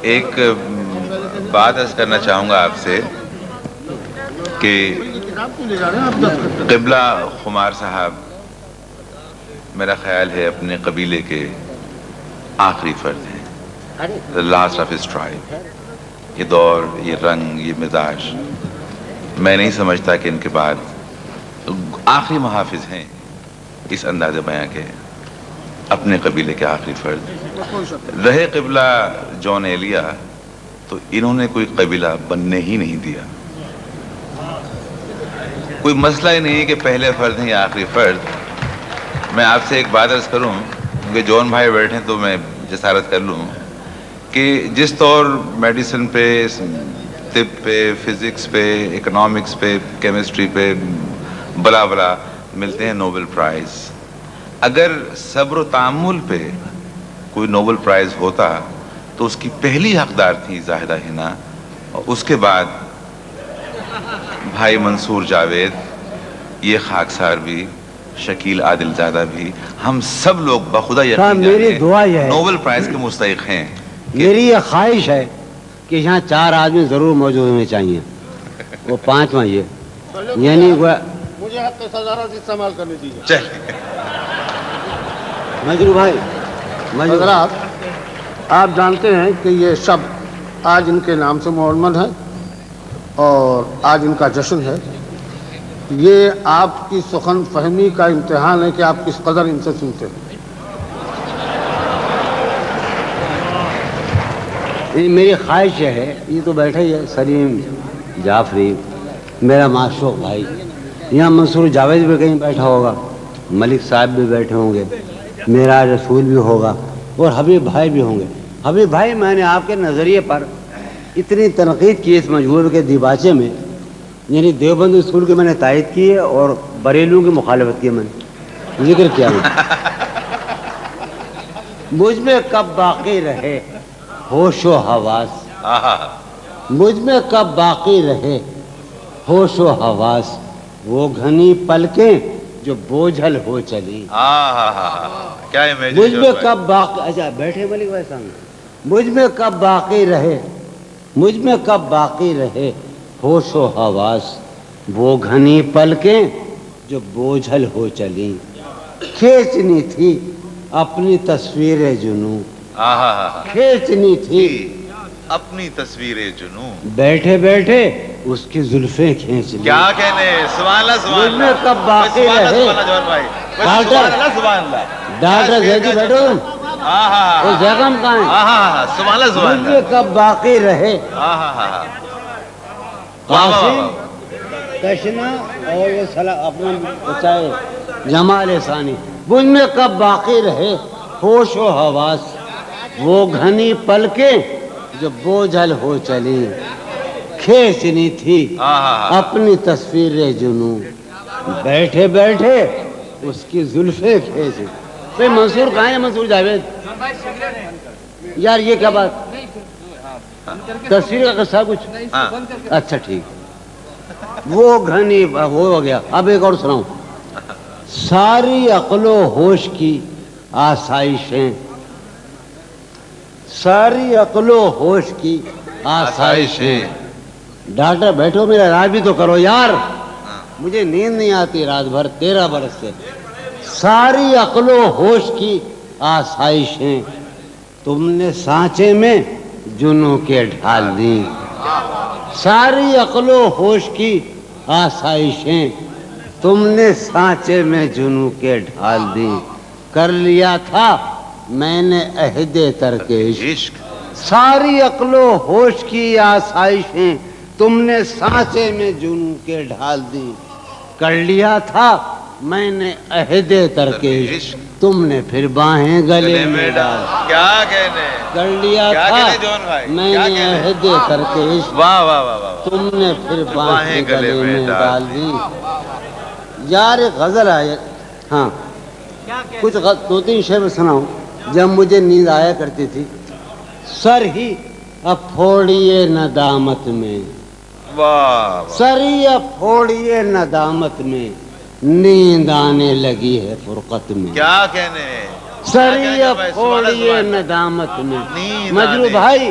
ایک بات عرض کرنا چاہوں گا آپ سے کہ قبلہ خمار صاحب میرا خیال ہے اپنے قبیلے کے آخری فرد ہیں، the last of his tribe. یہ دور، یہ رنگ، یہ مزاج، میں نہیں سمجھتا کہ ان کے بعد آخری محافظ ہیں اس انداز بیاں کے، اپنے قبیلے کے آخری فرد رہے۔ قبلہ جون ایلیا تو انہوں نے کوئی قبیلہ بننے ہی نہیں دیا۔ کوئی مسئلہ ہی نہیں کہ پہلے فرد ہیں یا آخری فرد۔ میں آپ سے ایک بات عرض کروں، کیونکہ جون بھائی بیٹھے ہیں تو میں جسارت کر لوں کہ جس طور میڈیسن پہ، طب پہ، فزکس پہ، اکنامکس پہ، کیمسٹری پہ بلا بلا ملتے ہیں نوبل پرائز، اگر صبر و تحمل پہ کوئی نوبل پرائز ہوتا تو اس کی پہلی حقدار تھی زاہدہ حنا، اور اس کے بعد بھائی منصور جاوید، یہ خاکسار بھی، شکیل عادل زادہ بھی، ہم سب لوگ بخدا یقین نوبل پرائز کے مستحق ہیں۔ میری یہ خواہش ہے کہ یہاں 4 آدمی ضرور موجود ہونے چاہیے، وہ 5واں یہ، یعنی مجھے حق صدارت استعمال کرنے دیجیے۔ چلیے مجرو بھائی، حضرات آپ جانتے ہیں کہ یہ شب آج ان کے نام سے معلوم ہے اور آج ان کا جشن ہے۔ یہ آپ کی سخن فہمی کا امتحان ہے کہ آپ کس قدر ان سے سنتے ہیں۔ میری خواہش ہے، یہ تو بیٹھے ہی ہے سلیم جعفری میرا معشوق بھائی، یہاں منصور جاوید بھی کہیں بیٹھا ہوگا، ملک صاحب بھی بیٹھے ہوں گے، میرا رسول بھی ہوگا اور حبیب بھائی بھی ہوں گے۔ حبیب بھائی، میں نے آپ کے نظریے پر اتنی تنقید کی اس مجبور کے دیباچے میں، یعنی دیوبند اسکول کی میں نے تائید کی ہے اور بریلوں کی مخالفت کی میں نے ذکر کیا ہے۔ مجھ میں کب باقی رہے ہوش و حواس، مجھ میں کب باقی رہے ہوش و حواس، وہ گھنی پلکیں جو بوجھل ہو چلی۔ کیا مجھ میں کب باقی، اچھا بیٹھے ملک بھائی سامنے، مجھ میں کب باقی رہے، مجھ میں کب باقی رہے ہوش و حواس، وہ گھنی پلکیں جو بوجھل ہو چلی، کھینچنی تھی اپنی تصویر جنوں، کھینچنی تھی اپنی تصویر جنوں، بیٹھے بیٹھے اس کی زلفیں کھینچ لی۔ کیا کہنے، سبحان اللہ سبحان اللہ، مجھ میں کب باقی رہے ڈاکٹر زیدی بیٹھو، وہ جگم کہاں ہے، سبحان اللہ سبحان مجھ میں کب باقی رہے قاسم کشنا اور وہ اپنا بچائے جمال ثانی، مجھ میں کب باقی رہے ہوش و حواس، وہ گھنی پلکیں جو بوجھل ہو چلی، کھینچنی تھی اپنی تصویر جنوں، بیٹھے بیٹھے اس کی زلفیں کھینچ۔ بھائی منصور کہاں ہے، منصور جاوید یار، یہ کیا بات، تصویر کا قصہ کچھ، اچھا ٹھیک، وہ گھنی، وہ ہو گیا۔ اب ایک اور سناؤں، ساری عقل و ہوش کی آسائشیں، ساری عقل و ہوش کی آسائشیں، ڈاکٹر بیٹھو میرا رات بھی تو کرو یار، مجھے نیند نہیں آتی رات بھر 13 برس سے۔ ساری عقل و ہوش کی آسائشیں تم نے سانچے میں جنوں کے ڈھال دیں، ساری عقل و ہوش کی آسائشیں تم نے سانچے میں جنوں کے ڈھال دیں، کر لیا تھا میں نے عہد ترک عشق، ساری عقل و ہوش کی آسائشیں تم نے سانچے میں جنوں کے ڈھال دی، کر لیا تھا میں نے عہد ترک عشق، تم نے پھر باہیں گلے میں ڈال، کیا کہنے، کر لیا تھا میں نے عہد ترک عشق، تم نے پھر باہیں گلے میں ڈال دی۔ یار ایک غزل ہے، ہاں کچھ 2-3 شعر سناؤں۔ جب مجھے نیند آیا کرتی تھی، سر ہی اب پھوڑیے ندامت میں، سر ہی اب پھوڑیے ندامت میں، نیند آنے لگی ہے فرقت میں، کیا کہنے، سر ہی اب پھوڑیے ندامت میں۔ مجرو بھائی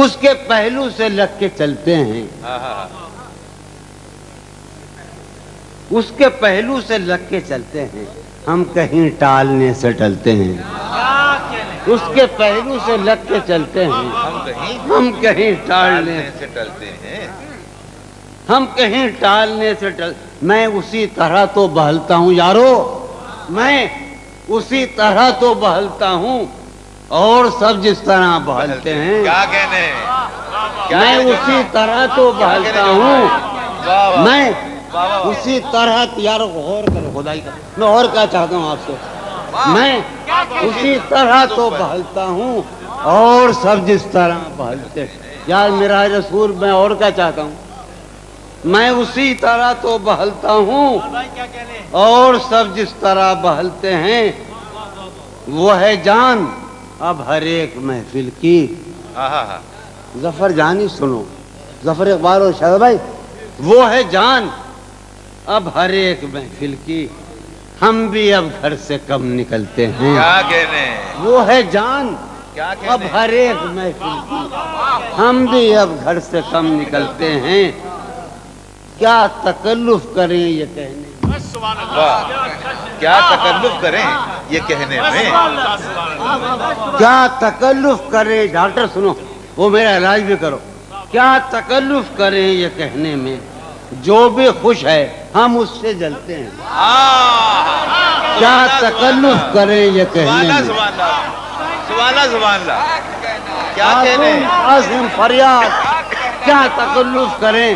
اس کے پہلو سے لگ کے چلتے ہیں، اس کے پہلو سے لگ کے چلتے ہیں، ہم کہیں ٹالنے سے ٹلتے ہیں، اس کے پہلو سے لگ کے چلتے ہیں، ہم کہیں ٹالنے سے ٹلتے ہیں، ہم کہیں ٹالنے سے میں اسی طرح تو بہلتا ہوں یارو، میں اسی طرح تو بہلتا ہوں اور سب جس طرح بہلتے ہیں، کیا کہنے میں اسی طرح تو بہلتا ہوں، میں اسی طرح یارو غور کرو خدائی کا، میں اور کیا چاہتا ہوں آپ سے، میں اسی طرح تو بہلتا ہوں اور سب جس طرح بہلتے ہیں، یار میرا رسول میں اور کیا چاہتا ہوں، میں اسی طرح تو بہلتا ہوں اور سب جس طرح بہلتے ہیں، وہ ہے جان اب ہر ایک محفل کی، ظفر جانی سنو، ظفر اقبال اور شاہد بھائی، وہ ہے جان اب ہر ایک محفل کی، ہم بھی اب گھر سے کم نکلتے ہیں، کیا کہنے وہ ہے جان اب ہر ایک محفل کی، ہم بھی اب گھر سے کم نکلتے ہیں، کیا تکلف کریں یہ کہنے میں، کیا تکلف کریں یہ کہنے میں، کیا تکلف کریں، ڈاکٹر سنو وہ میرا علاج بھی کرو، کیا تکلف کریں یہ کہنے میں، جو بھی خوش ہے ہم اس سے جلتے ہیں، کیا تکلف کریں یہ کہنے میں، سبحان اللہ، کیا کہنے عاصم فریاد، کیا تکلف کریں،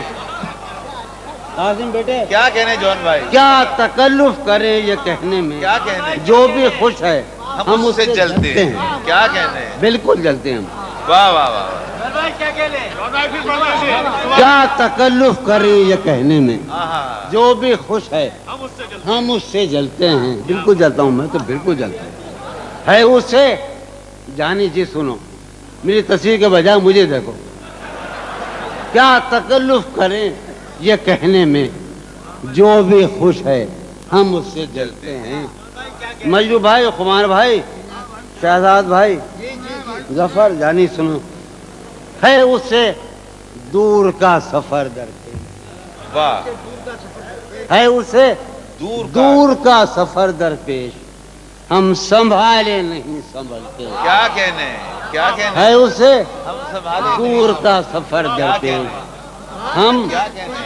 عاصم بیٹے کیا کہنے جون بھائی، کیا تکلف کریں یہ کہنے میں، کیا کہنے جو بھی خوش ہے ہم اس سے جلتے ہیں، کیا کہنے بالکل جلتے ہیں ہم، واہ واہ واہ، کیا تکلف کریں یہ کہنے میں، جو بھی خوش ہے ہم اس سے جلتے ہیں، بالکل جلتا ہوں میں تو بالکل جلتا ہوں، ہے اسے جانی جی سنو میری تصویر کے بجائے مجھے دیکھو، کیا تکلف کریں یہ کہنے میں، جو بھی خوش ہے ہم اس سے جلتے ہیں، مجدو بھائی، خمار بھائی، شہزاد بھائی، ظفر جانی سنو، ہے اس سے دور کا سفر درپیش، واہ، ہے اسے دور کا سفر درپیش، ہم سنبھالے نہیں سنبھلتے، کیا کہنے کیا کہنے ہے اسے ہم سنبھالے دور کا سفر درپیش، ہم کیا کہنے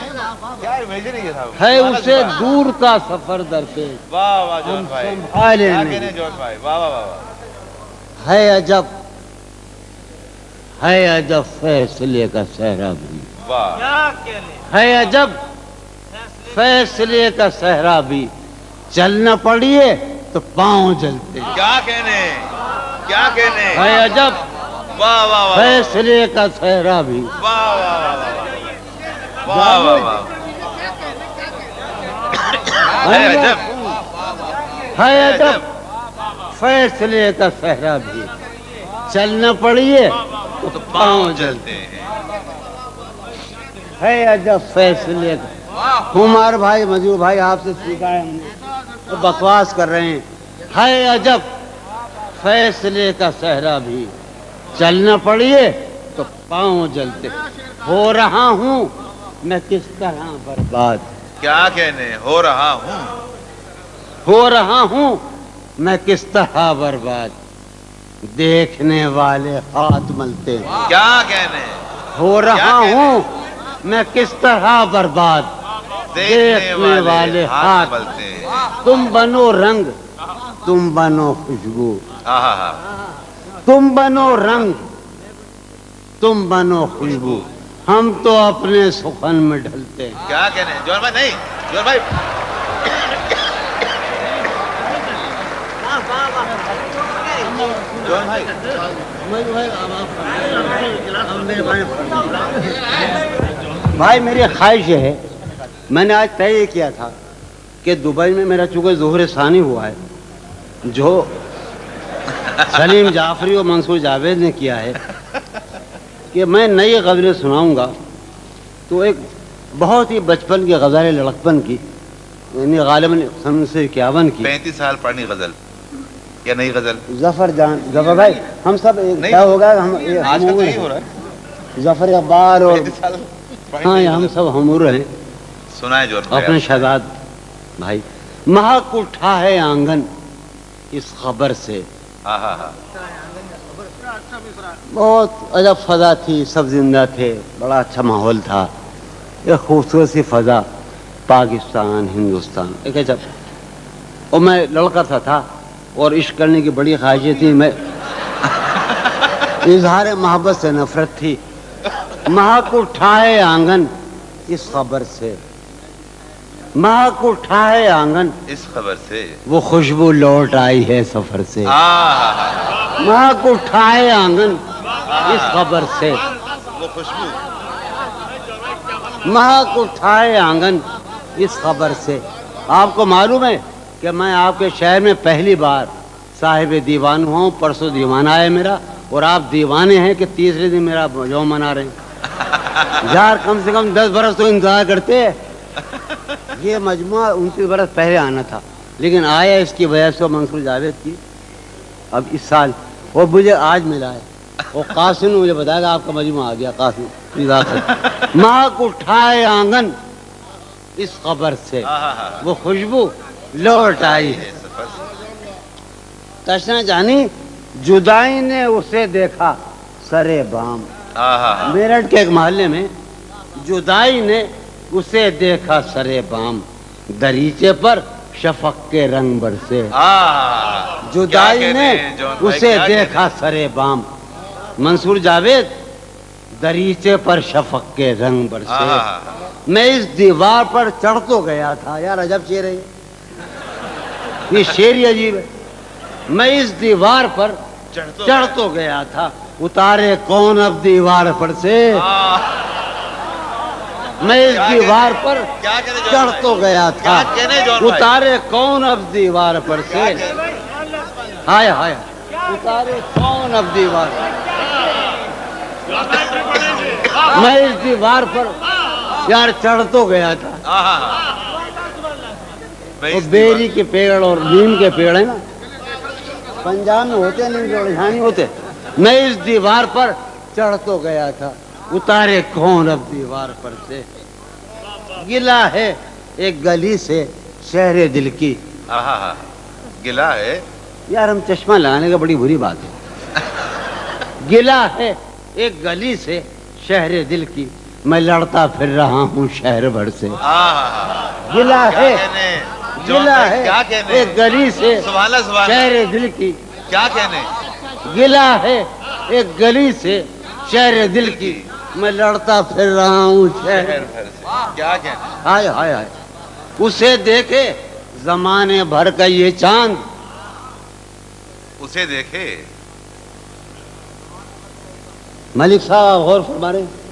کیا امیجنری ہے، ہے اسے دور کا سفر درپیش، واہ واہ جون بھائی، سنبھالے کیا نہیں، کہنے جون بھائی، واہ واہ واہ، ہے عجب، ہے عجب فیصلے کا صحرا بھی، واہ، ہے عجب فیصلے کا صحرا بھی، چلنا پڑیے تو پاؤں جلتے، کیا کہنے کیا کہنے، ہے عجب واہ واہ واہ، فیصلے کا صحرا بھی، واہ واہ واہ واہ واہ، ہے عجب، ہے عجب فیصلے کا صحرا بھی، چلنا پڑیے تو پاؤں جلتے، ہے عجب فیصلے کا، کمار بھائی، مجدو بھائی آپ سے سیکھا ہے ہم نے، تو بکواس کر رہے ہیں، ہے عجب فیصلے کا صحرا بھی، چلنا پڑیے تو پاؤں جلتے، ہو رہا ہوں میں کس طرح برباد، کیا کہنے ہو رہا ہوں، ہو رہا ہوں میں کس طرح برباد، دیکھنے والے ہاتھ ملتے ہیں، کیا کہنے ہو رہا ہوں میں کس طرح برباد، دیکھنے والے ہاتھ، ملتے ہیں، تم بنو رنگ تم بنو خوشبو، ہاں ہاں ہاں، تم بنو رنگ تم بنو خوشبو، ہم تو اپنے سخن میں ڈھلتے ہیں، کیا کہنے جون بھائی، نہیں جون بھائی، جون بھائی، بھائی میری خواہش ہے، میں نے آج طے یہ کیا تھا کہ دبئی میں میرا چونکہ ظہور ثانی ہوا ہے، جو سلیم جعفری اور منصور جاوید نے کیا ہے، کہ میں نئی غزلیں سناؤں گا، تو ایک بہت ہی بچپن کی غزل لڑکپن کی، یعنی غالباً 1951 کی، 35 سال پرانی غزل یا نئی غزل، ظفر جان، ظفر بھائی ہم سب ایک کیا ہوگا، ہم آج کل تو یہی ہو رہا ہے، ظفر اقبال اور ہاں یہ ہم سب ہمور ہیں. سنا ہے جون بھائی اپنے شہزاد بھائی. مہک اٹھا ہے آنگن اس خبر سے. ہاں ہاں ہاں بہت عجب فضا تھی, سب زندہ تھے, بڑا اچھا ماحول تھا, ایک خوبصورت سی فضا. پاکستان ہندوستان ایک عجب. اور میں لڑکا سا تھا اور عشق کرنے کی بڑی خواہشیں تھی. میں اظہار محبت سے نفرت تھی. مہک اٹھائے آنگن اس خبر سے, مہک اٹھائے آنگن اس خبر سے, وہ خوشبو لوٹ آئی ہے سفر سے. مہک اٹھائے آنگن اس خبر سے, وہ خوشبو, مہک اٹھائے آنگن اس خبر سے. آپ کو معلوم ہے کہ میں آپ کے شہر میں پہلی بار صاحب دیوان ہوا ہوں. پرسوں دیوان آیا میرا, اور آپ دیوانے ہیں کہ تیسرے دن میرا یوم منا رہے ہیں. یار کم سے کم 10 برس تو انتظار کرتے. یہ مجموعہ 29 برس پہلے آنا تھا, لیکن آیا اس کی وجہ سے منصور جاوید کی اب اس سال, وہ مجھے آج ملا ہے. اور قاسم نے مجھے بتایا کہ آپ کا مجموعہ آ گیا. قاسم مہک اٹھائے آنگن اس خبر سے, وہ خوشبو لوٹ آئی ہے. تشنا جانی جدائی نے اسے دیکھا سرے بام. میرٹھ کے ایک محلے میں جدائی نے اسے دیکھا سرے بام, دریچے پر شفق کے رنگ برسے. جدائی نے اسے دیکھا سرے بام. منصور جاوید, دریچے پر شفق کے رنگ برسے. میں اس دیوار پر چڑھ تو گیا تھا. یار عجب شعر ہے یہ شعر ہی عجیب ہے. میں اس دیوار پر چڑھ تو گیا تھا, اتارے کون اب دیوار پر سے. میں اس دیوار پر چڑھ تو گیا تھا, اتارے کون اب دیوار پر سے. ہائے ہائے, اتارے کون اب دیوار. میں اس دیوار پر یار چڑھ تو گیا تھا. وہ بیری کے پیڑ اور نیم کے پیڑ ہیں نا, پنجاب میں ہوتے, نیم کے یہاں نہیں ہوتے. میں اس دیوار پر چڑھ تو گیا تھا, اتارے کون اب دیوار پر سے. گلا ہے ایک گلی سے شہر دل کی. گلا ہے یار, ہم چشمہ لگانے کا بڑی بری بات ہے. گلا ہے ایک گلی سے شہر دل کی, میں لڑتا پھر رہا ہوں شہر بھر سے. گلا ہے, گلا ہے ایک گلی سے شہر دل کی. کیا کہنے, گلا ہے ایک گلی سے شہر دل کی, میں لڑتا پھر رہا ہوں شہر بھر سے. کیا کہنے, ہائے ہائے ہائے. اسے دیکھے زمانے بھر کا یہ چاند, اسے دیکھے. ملک صاحب غور فرما رہے ہیں.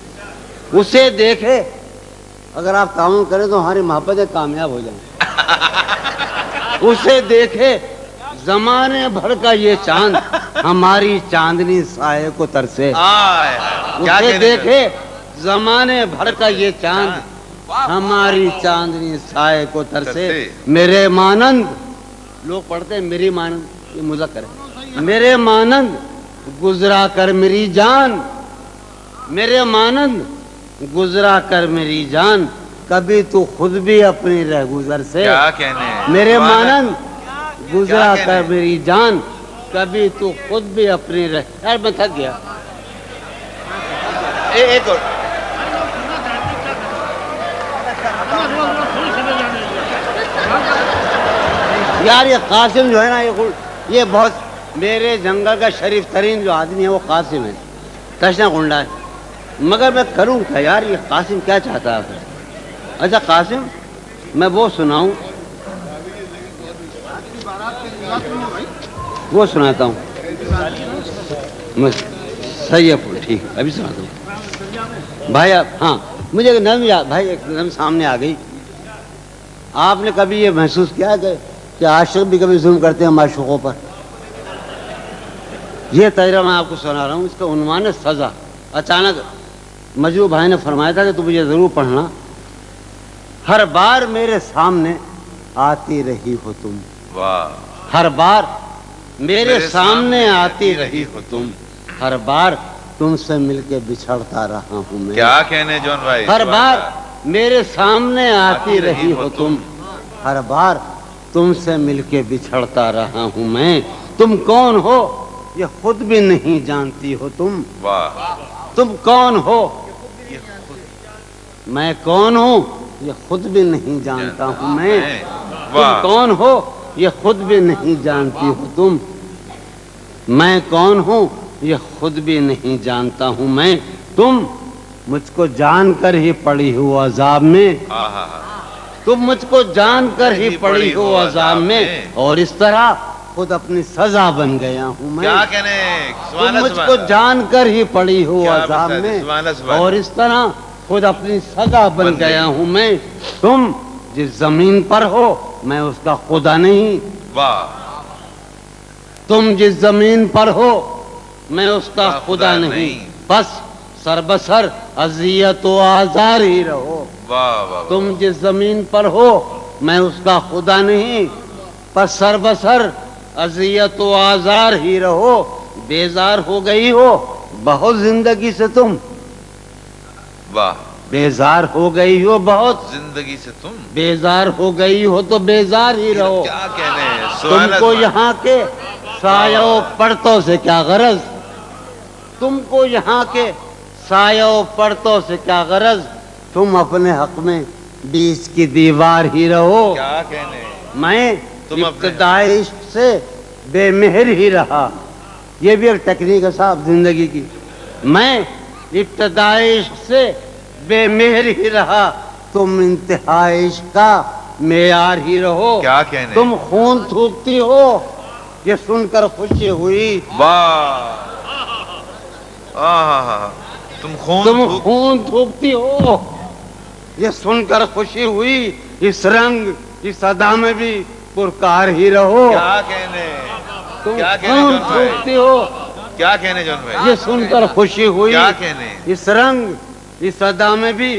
اسے دیکھے, اگر آپ تعاون کریں تو ہماری محبتیں کامیاب ہو جائیں. اسے دیکھے زمانے بھر کا یہ چاند, ہماری چاندنی سائے کو ترسے. اسے دیکھے زمانے بھر کا یہ چاند, ہماری چاندنی سائے کو ترسے. میرے مانند, لوگ پڑھتے ہیں میری مانند, یہ مذکر ہے. میرے مانند گزرا کر میری جان, میرے مانند گزرا کر میری جان, کبھی تو خود بھی اپنی رہ گزر سے. کیا کہنے, میرے مانند گزرا کر میری جان, کبھی تو خود بھی اپنی رہ. یار میں تھک گیا. ایک اور یار, یہ قاسم جو ہے نا, یہ بہت میرے جنگل کا شریف ترین جو آدمی ہے وہ قاسم ہے. تشنا گنڈا ہے, مگر میں کروں کیا یار. یہ قاسم کیا چاہتا ہے. اچھا قاسم, میں وہ سناؤں, وہ سناتا ہوں. صحیح ہے, ٹھیک ہے, ابھی سناتا ہوں بھائی. ہاں مجھے ایک نظم یاد, بھائی ایک نظم سامنے آ گئی. آپ نے کبھی یہ محسوس کیا کہ عاشق بھی کبھی ظلم کرتے ہیں معشوقوں پر. یہ تجربہ میں آپ کو سنا رہا ہوں. اس کا عنوان ہے سزا. اچانک مجروح بھائی نے فرمایا تھا کہ تو مجھے ضرور پڑھنا. ہر بار میرے سامنے آتی رہی ہو تم, ہر بار میرے سامنے آتی رہی ہو تم, ہر بار تم سے مل کے بچھڑتا رہا ہوں میں. کیا کہنے جون بھائی. ہر بار میرے سامنے آتی رہی ہو تم. ہر بار تم سے مل کے بچھڑتا رہا ہوں میں. تم کون ہو یہ خود بھی نہیں جانتی ہو تم. واہ. تم کون ہو میں کون ہوں یہ خود بھی نہیں جانتا ہوں میں. تم کون ہو یہ خود بھی نہیں جانتی ہو تم. میں کون ہوں یہ خود بھی نہیں جانتا ہوں میں. تم مجھ کو جان کر ہی پڑی ہو عذاب میں. تم مجھ کو جان کر ہی پڑی ہو عذاب میں اور اس طرح خود اپنی سزا بن گیا ہوں میں. کیا کہنے. تم مجھ کو جان کر ہی پڑی ہو عذاب میں اور اس طرح خود اپنی سزا بن گیا ہوں میں. تم جس زمین پر ہو میں اس کا خدا نہیں. واہ. تم جس زمین پر ہو میں اس کا خدا نہیں. بس سر بسر اذیت و آزار ہی رہو. تم جس زمین پر ہو میں اس کا خدا نہیں. بس سر بسر اذیت و آزار ہی رہو. بیزار ہو گئی ہو بہت زندگی سے تم. واہ. بیزار ہو گئی ہو بہت زندگی سے تم. بیزار ہو گئی ہو تو بیزار ہی رہو. کیا کہنے. تم کو یہاں کے سایہ و پرتوں سے کیا غرض. تم کو یہاں کے سایہ و پرتوں سے کیا غرض. تم اپنے حق میں بیچ کی دیوار ہی رہو. کیا کہنے. میں ابتدائی عشق سے بے مہر ہی رہا. یہ بھی ایک ٹیکنیک ہے صاحب زندگی کی. میں ابتدائی عشق سے بے مہر ہی رہا. تم انتہائی عشق کا معیار ہی رہو. کیا کہنے. تم خون تھوکتی ہو یہ سن کر خوشی ہوئی. واہ. تم خون تھوکتی ہو یہ سن کر خوشی ہوئی. اس رنگ اس ادا میں بھی پرکار ہی رہو. کیا کہنے. تم خون تھوکتی ہو کیا کہنے جون بھائی. یہ سن کر خوشی ہوئی. کیا کہنے. اس رنگ اس ادا میں بھی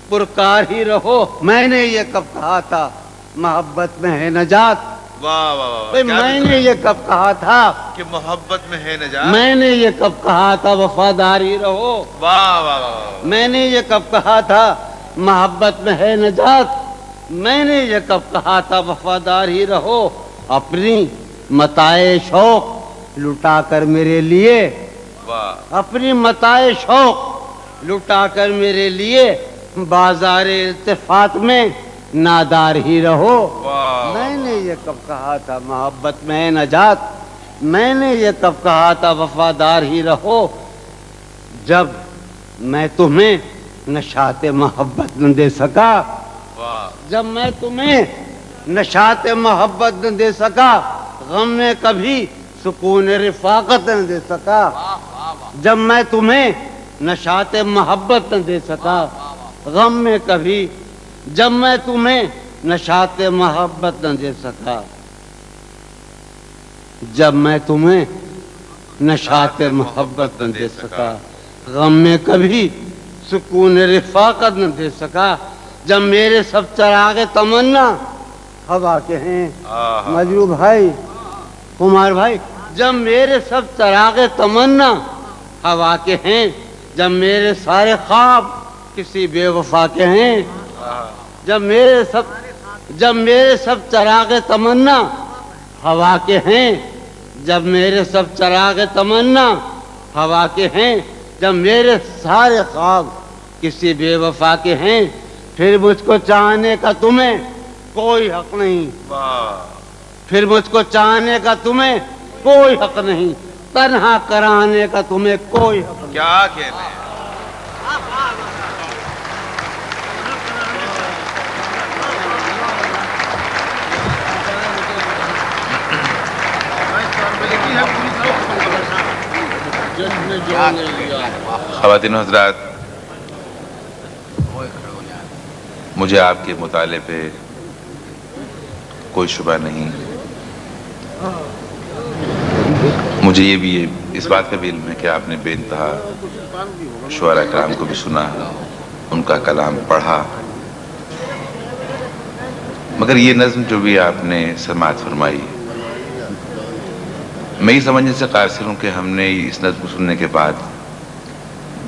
پرکار ہی رہو. میں نے یہ کب کہا تھا محبت میں ہے نجات. واہ واہ. میں نے یہ کب کہا تھا کہ محبت میں ہے نجات. میں نے یہ کب کہا تھا وفاداری رہو. واہ واہ. میں نے یہ کب کہا تھا محبت میں ہے نجات. میں نے یہ کب کہا تھا وفادار ہی رہو. اپنی متاع شوق لٹا کر میرے لیے. اپنی متاع شوق لٹا کر میرے لیے بازار التفات میں نادار ہی رہو. میں نے یہ کب کہا تھا محبت میں ہے نجات. میں نے یہ کب کہا تھا وفادار ہی رہو. جب میں تمہیں نشاط محبت نہ دے سکا. جب میں تمہیں نشاط محبت نہ دے سکا غم میں کبھی سکون رفاقت نہ دے سکا. جب میں تمہیں نشاط محبت نہ دے سکا غم میں کبھی. جب میں تمہیں نشاط محبت نہ دے سکا. جب میں تمہیں نشاط محبت نہ دے سکا غم میں کبھی سکون رفاقت نہ دے سکا. جب میرے سب چراغ تمنا ہوا کے ہیں مجروح بھائی کمار بھائی. جب میرے سب چراغ تمنا ہوا کے ہیں. جب میرے سارے خواب کسی بے وفا کے ہیں. جب میرے سب چراغ تمنا ہوا کے ہیں. جب میرے سب چراغ تمنا ہوا کے ہیں. جب میرے سارے خواب کسی بے وفا کے ہیں. پھر مجھ کو چاہنے کا تمہیں کوئی حق نہیں. پھر مجھ کو چاہنے کا تمہیں کوئی حق نہیں. تنہا کرانے کا تمہیں کوئی حق نہیں. کیا کہنے. خواتین و حضرات مجھے آپ کے مطالعے پہ کوئی شبہ نہیں. مجھے یہ بھی اس بات کا بھی علم ہے کہ آپ نے بے انتہا شعراء کرام کو بھی سنا ان کا کلام پڑھا. مگر یہ نظم جو بھی آپ نے سماعت فرمائی میں یہ سمجھنے سے قاصر ہوں کہ ہم نے اس نظم کو سننے کے بعد